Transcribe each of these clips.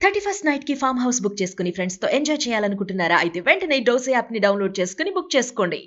31st night కి farm house book చేసుకుని friends తో ఎంజాయ్ చేయాలనుకుంటున్నారా? అయితే వెంటనే డోసే యాప్ ని డౌన్లోడ్ చేసుకుని బుక్ చేసుకోండి.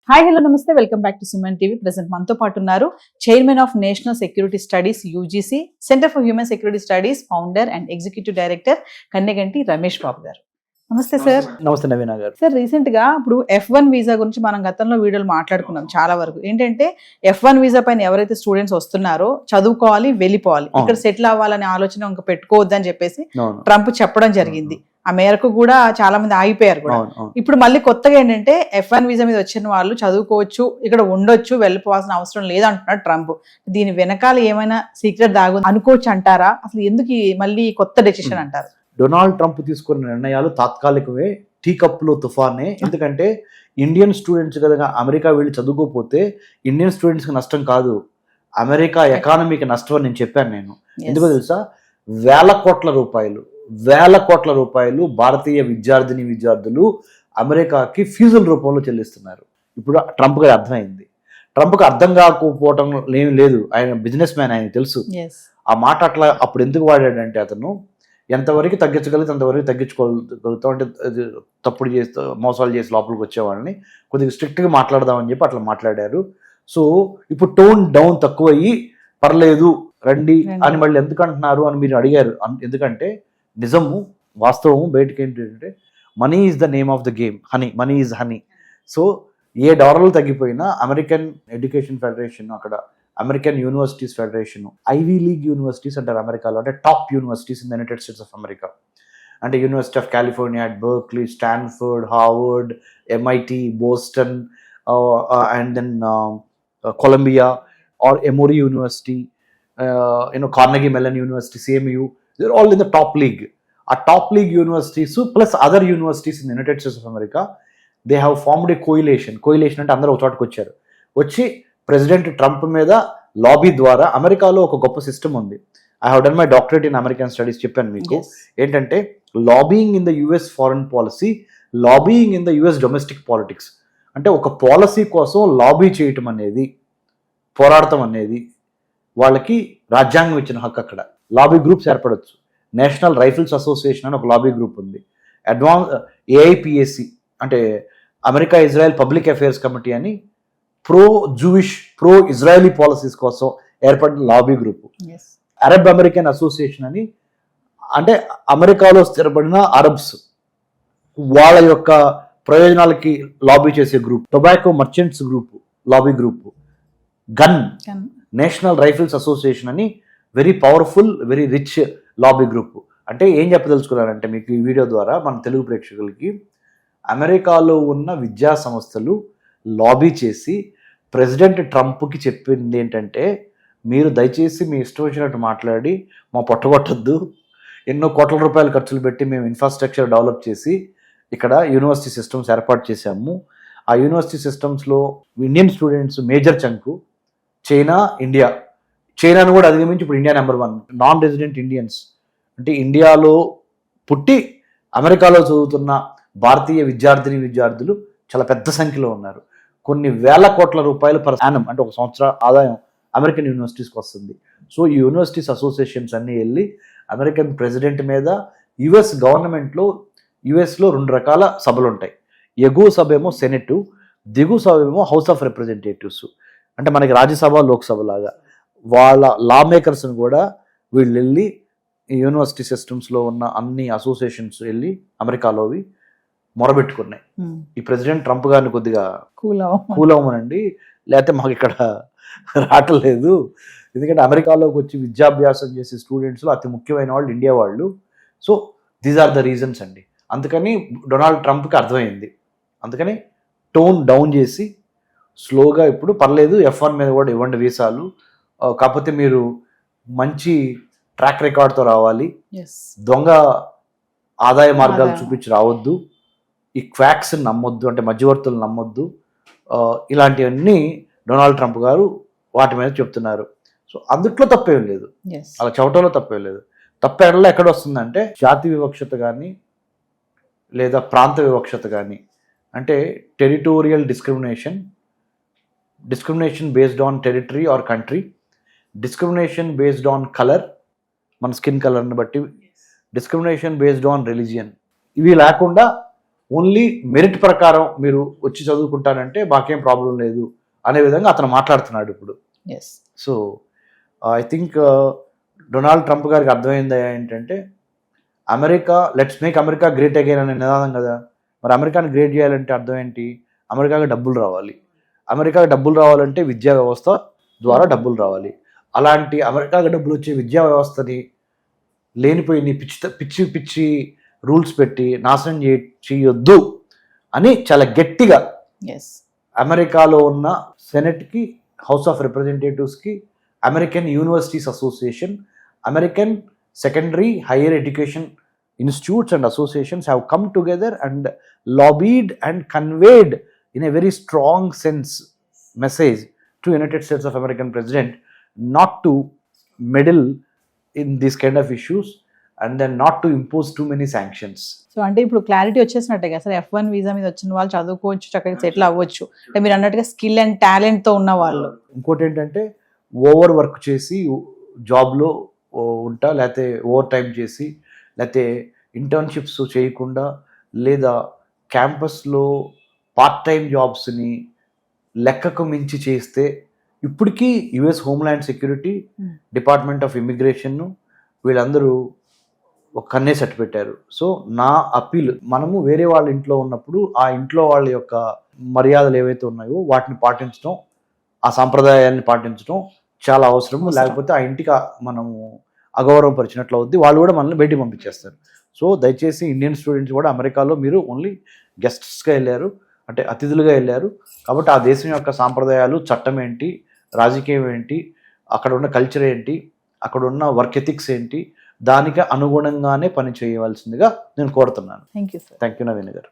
హాయ్ హలో నమస్తే, welcome back to Suman TV. Present మనతో పాటు ఉన్నారు chairman of national security studies UGC centre for human security studies founder and executive director Kanneganti Ramesh Babu గారు. నమస్తే సార్. నమస్తే నవీన గారు. సార్, రీసెంట్ గా ఇప్పుడు F1 వీసా గురించి మనం గతంలో వీడియోలు మాట్లాడుకున్నాం చాలా వరకు. ఏంటంటే F1 వీసా పైన ఎవరైతే స్టూడెంట్స్ వస్తున్నారో చదువుకోవాలి, వెళ్ళిపోవాలి, ఇక్కడ సెటిల్ అవ్వాలనే ఆలోచన ఇంకా పెట్టుకోవద్దని చెప్పేసి ట్రంప్ చెప్పడం జరిగింది. ఆ మేరకు కూడా చాలా మంది ఆగిపోయారు కూడా. ఇప్పుడు మళ్ళీ కొత్తగా ఏంటంటే F1 వీసా మీద వచ్చిన వాళ్ళు చదువుకోవచ్చు, ఇక్కడ ఉండొచ్చు, వెళ్ళిపోవాల్సిన అవసరం లేదంటున్నాడు ట్రంప్. దీని వెనకాల ఏమైనా సీక్రెట్ దాగు అనుకోవచ్చు అంటారా? అసలు ఎందుకు మళ్ళీ కొత్త డెసిషన్ అంటారు? డొనాల్డ్ ట్రంప్ తీసుకున్న నిర్ణయాలు తాత్కాలికమే, టీ కప్లో తుఫానే. ఎందుకంటే ఇండియన్ స్టూడెంట్స్ కదా అమెరికా వెళ్ళి చదువుకోకపోతే ఇండియన్ స్టూడెంట్స్కి నష్టం కాదు, అమెరికా ఎకానమీకి నష్టం అని నేను చెప్పాను. నేను ఎందుకో తెలుసా, వేల కోట్ల రూపాయలు భారతీయ విద్యార్థులు అమెరికాకి ఫీజుల రూపంలో చెల్లిస్తున్నారు. ఇప్పుడు ట్రంప్ గారు అర్థమైంది. ట్రంప్కి అర్థం కాకపోవటం ఏమి లేదు, ఆయన బిజినెస్ మ్యాన్, ఆయన తెలుసు. ఆ మాట అట్లా అప్పుడు ఎందుకు వాడాడంటే, అతను ఎంతవరకు తగ్గించగలిగితే అంతవరకు తగ్గించుకోగలుగుతాం, అంటే తప్పుడు చేస్తూ మోసాలు చేసి లోపలికి వచ్చేవాళ్ళని కొద్దిగా స్ట్రిక్ట్గా మాట్లాడదామని చెప్పి అట్లా మాట్లాడారు. సో ఇప్పుడు టోన్ డౌన్ తక్కువయ్యి పర్లేదు రండి అని మళ్ళీ ఎందుకు అంటున్నారు అని మీరు అడిగారు. ఎందుకంటే నిజము, వాస్తవము బయటకి ఏంటంటే money is the name of the game, money is honey. So ఏ డాలర్లు తగ్గిపోయినా అమెరికన్ ఎడ్యుకేషన్ ఫెడరేషన్, అక్కడ American universities federation, Ivy League universities అంటారు అమెరికాలో, అంటే top universities in the United States of America, అంటే university of California, Berkeley, Stanford, Harvard, MIT, Boston, and then Columbia or Emory university, Carnegie Mellon university, CMU, they're all in the top league. A top league universities plus other universities in the United States of America, they have formed a coalition అంటే అందరూ ఒక చోటకు వచ్చి president Trump మీద lobby ద్వారా, అమెరికాలో ఒక గొప్ప సిస్టమ్ ఉంది. I have done my doctorate in American studies, చెప్పాను మీకు. ఏంటంటే lobbying in the US foreign policy, lobbying in the US domestic politics, అంటే ఒక పాలసీ కోసం లాబీ చేయటం అనేది, పోరాడటం అనేది వాళ్ళకి రాజ్యాంగం ఇచ్చిన హక్కు. అక్కడ లాబీ గ్రూప్స్ ఏర్పడవచ్చు. నేషనల్ రైఫిల్స్ అసోసియేషన్ అని ఒక లాబీ గ్రూప్ ఉంది. AIPAC అంటే America Israel public affairs committee అని ప్రో ఇజ్రాయలీ పాలసీస్ కోసం ఏర్పడిన lobby group. Arab American association అని, అంటే అమెరికాలో స్థిరపడిన అరబ్స్ వాళ్ళ యొక్క ప్రయోజనాలకి లాబీ చేసే group. Tobacco merchants group lobby group. Gun national rifles association అని very powerful, very rich lobby group. అంటే ఏం చెప్పదలుచుకున్నారంటే మీకు ఈ వీడియో ద్వారా మన తెలుగు ప్రేక్షకులకి, అమెరికాలో ఉన్న విద్యా సంస్థలు లాబీ చేసి ప్రెసిడెంట్ ట్రంప్కి చెప్పింది ఏంటంటే, మీరు దయచేసి మీ ఇష్టం వచ్చినట్టు మాట్లాడి మా పొట్టగొట్టద్దు, ఎన్నో కోట్ల రూపాయలు ఖర్చులు పెట్టి మేము ఇన్ఫ్రాస్ట్రక్చర్ డెవలప్ చేసి ఇక్కడ యూనివర్సిటీ సిస్టమ్స్ ఏర్పాటు చేశాము. ఆ యూనివర్సిటీ సిస్టమ్స్లో ఇండియన్ స్టూడెంట్స్ మేజర్ చంకు, చైనాను కూడా అధిగమించి ఇప్పుడు India number 1. Non resident Indians, అంటే ఇండియాలో పుట్టి అమెరికాలో చదువుతున్న భారతీయ విద్యార్థులు చాలా పెద్ద సంఖ్యలో ఉన్నారు. కొన్ని వేల కోట్ల రూపాయలు పర్ యానం, అంటే ఒక సంవత్సర ఆదాయం అమెరికన్ యూనివర్సిటీస్కి వస్తుంది. సో ఈ యూనివర్సిటీస్ అసోసియేషన్స్ అన్నీ వెళ్ళి అమెరికన్ ప్రెసిడెంట్ మీద, US గవర్నమెంట్లో US లో 2 రకాల సభలు ఉంటాయి. ఎగువ సభ ఏమో సెనెట్, దిగువ సభ ఏమో హౌస్ ఆఫ్ రిప్రజెంటేటివ్స్, అంటే మనకి రాజ్యసభ, లోక్సభ లాగా. వాళ్ళ లా మేకర్స్ని కూడా వీళ్ళు వెళ్ళి యూనివర్సిటీ సిస్టమ్స్లో ఉన్న అన్ని అసోసియేషన్స్ వెళ్ళి అమెరికాలోవి మొరబెట్టుకున్నాయి, ఈ ప్రెసిడెంట్ ట్రంప్ గారిని కొద్దిగా కూల్ అవ్వమనండి, లేకపోతే మాకు ఇక్కడ రావట్లేదు. ఎందుకంటే అమెరికాలోకి వచ్చి విద్యాభ్యాసం చేసే స్టూడెంట్స్లో అతి ముఖ్యమైన వాళ్ళు ఇండియా వాళ్ళు. So these are the reasons అండి. అందుకని డొనాల్డ్ ట్రంప్కి అర్థమైంది. అందుకని టోన్ డౌన్ చేసి స్లోగా ఇప్పుడు పర్లేదు, F1 మీద కూడా ఇవ్వండి వీసాలు, కాకపోతే మీరు మంచి ట్రాక్ రికార్డ్తో రావాలి, దొంగ ఆదాయ మార్గాలు చూపించి రావద్దు, ఈ క్వాక్స్ని నమ్మొద్దు, అంటే మధ్యవర్తులు నమ్మొద్దు, ఇలాంటివన్నీ డొనాల్డ్ ట్రంప్ గారు వాటి మీద చెప్తున్నారు. సో అందుట్లో తప్పేం లేదు, అలా చెప్పడంలో తప్పేం లేదు. తప్పేడలో ఎక్కడ వస్తుందంటే జాతి వివక్షత కానీ లేదా ప్రాంత వివక్షత కానీ, అంటే territorial discrimination based on territory or country, discrimination based on color, మన స్కిన్ కలర్ని బట్టి, డిస్క్రిమినేషన్ బేస్డ్ ఆన్ రిలీజియన్, ఇవి లేకుండా ఓన్లీ మెరిట్ ప్రకారం మీరు వచ్చి చదువుకుంటానంటే మాకేం ప్రాబ్లం లేదు అనే విధంగా అతను మాట్లాడుతున్నాడు ఇప్పుడు. Yes. So I think Donald Trump గారికి అర్థమైంది ఏంటంటే let's make America great again అనే నినాదం కదా. మరి అమెరికాని గ్రేట్ చేయాలంటే అర్థం ఏంటి? అమెరికాకి డబ్బులు రావాలి. అమెరికాకి డబ్బులు రావాలంటే విద్యా వ్యవస్థ ద్వారా డబ్బులు రావాలి. అలాంటి అమెరికాకి డబ్బులు వచ్చే విద్యా వ్యవస్థని లేనిపోయి పిచ్చి పిచ్చి రూల్స్ పెట్టి నాశనం చేయొద్దు అని చాలా గట్టిగా అమెరికాలో ఉన్న సెనెట్కి, హౌస్ ఆఫ్ రిప్రజెంటేటివ్స్కి, American universities association, American secondary higher education institutes and associations have come together and lobbied and conveyed in a very strong sense message to United States of American president not to meddle in these kind of issues and then not to impose too many sanctions. So అంటే ఇప్పుడు clarity వచ్చేసినట్టే కదా sir, F1 visa మీద వచ్చిన వాళ్ళు చదువుకోవచ్చు, చక్కగా settle అవ్వచ్చు, అంటే మీరు అన్నట్టుగా స్కిల్ అండ్ టాలెంట్తో ఉన్న వాళ్ళు. ఇంకోటి ఏంటంటే ఓవర్ వర్క్ చేసి జాబ్లో ఉంటా, లేకపోతే ఓవర్ టైం చేసి, లేకపోతే ఇంటర్న్షిప్స్ చేయకుండా, లేదా క్యాంపస్లో పార్ట్ టైం జాబ్స్ని లెక్కకు మించి చేస్తే ఇప్పటికీ US homeland security, department of immigration వీళ్ళందరూ ఒక కన్నే సెట్ పెట్టారు. సో నా అప్పీల్, మనము వేరే వాళ్ళ ఇంట్లో ఉన్నప్పుడు ఆ ఇంట్లో వాళ్ళ యొక్క మర్యాదలు ఏవైతే ఉన్నాయో వాటిని పాటించడం, ఆ సాంప్రదాయాన్ని పాటించడం చాలా అవసరం. లేకపోతే ఆ ఇంటికి మనము అగౌరవపరిచినట్లు అవుద్ది, వాళ్ళు కూడా మనల్ని బయటికి పంపించేస్తారు. సో దయచేసి ఇండియన్ స్టూడెంట్స్ కూడా అమెరికాలో మీరు ఓన్లీ గెస్ట్స్గా వెళ్ళారు, అంటే అతిథులుగా వెళ్ళారు కాబట్టి ఆ దేశం యొక్క సాంప్రదాయాలు, చట్టం ఏంటి, రాజకీయం ఏంటి, అక్కడ ఉన్న కల్చర్ ఏంటి, అక్కడ ఉన్న వర్క్ ఎథిక్స్ ఏంటి, దానికి అనుగుణంగానే పని చేయవలసిందిగా నేను కోరుతున్నాను. Thank you sir. Thank you Naveen గారు.